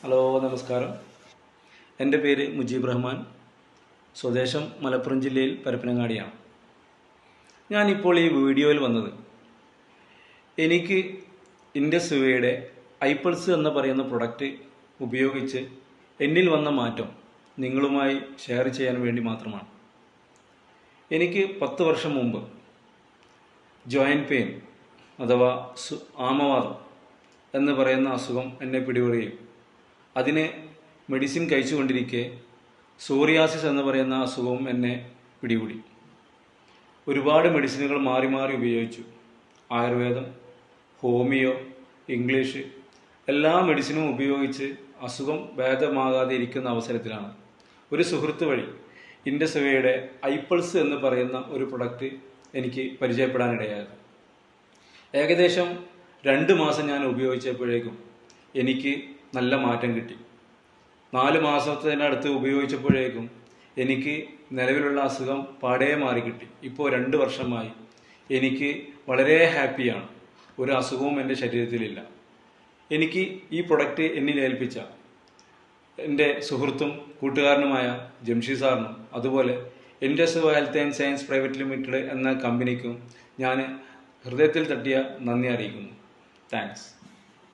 Hello നമസ്കാരം. എൻ്റെ പേര് മുജീബ് റഹ്മാൻ. സ്വദേശം മലപ്പുറം ജില്ലയിൽ പരപ്പനങ്ങാടിയാണ്. ഞാനിപ്പോൾ ഈ വീഡിയോയിൽ വന്നത് എനിക്ക് ഇൻഡസ്വിവയുടെ ഐപൾസ് എന്ന് പറയുന്ന പ്രൊഡക്റ്റ് ഉപയോഗിച്ച് എന്നിൽ വന്ന മാറ്റം നിങ്ങളുമായി ഷെയർ ചെയ്യാൻ വേണ്ടി മാത്രമാണ്. എനിക്ക് 10 വർഷം മുമ്പ് ജോയിൻറ്റ് പെയിൻ അഥവാ ആമവാദം എന്ന് പറയുന്ന അസുഖം എന്നെ പിടികൂടുകയും അതിന് മെഡിസിൻ കഴിച്ചുകൊണ്ടിരിക്കെ സോറിയാസിസ് എന്ന് പറയുന്ന അസുഖവും എന്നെ പിടികൂടി. ഒരുപാട് മെഡിസിനുകൾ മാറി മാറി ഉപയോഗിച്ചു. ആയുർവേദം, ഹോമിയോ, ഇംഗ്ലീഷ് എല്ലാ മെഡിസിനും ഉപയോഗിച്ച് അസുഖം ഭേദമാകാതെ ഇരിക്കുന്ന അവസരത്തിലാണ് ഒരു സുഹൃത്ത് വഴി ഇൻഡസ്വിവയുടെ ഐപൾസ് എന്ന് പറയുന്ന ഒരു പ്രൊഡക്റ്റ് എനിക്ക് പരിചയപ്പെടാനിടയായത്. ഏകദേശം 2 മാസം ഞാൻ ഉപയോഗിച്ചപ്പോഴേക്കും എനിക്ക് നല്ല മാറ്റം കിട്ടി. 4 മാസത്തിനടുത്ത് ഉപയോഗിച്ചപ്പോഴേക്കും എനിക്ക് നിലവിലുള്ള അസുഖം പാടേ മാറി കിട്ടി. ഇപ്പോൾ 2 വർഷമായി എനിക്ക് വളരെ ഹാപ്പിയാണ്. ഒരു അസുഖവും എൻ്റെ ശരീരത്തിലില്ല. എനിക്ക് ഈ പ്രൊഡക്റ്റ് എന്നിൽ ഏൽപ്പിച്ച എൻ്റെ സുഹൃത്തും കൂട്ടുകാരനുമായ ജംഷി സാറിനും അതുപോലെ IndusViva health and science private limited എന്ന കമ്പനിക്കും ഞാൻ ഹൃദയത്തിൽ തട്ടിയ നന്ദി അറിയിക്കുന്നു. താങ്ക്സ്.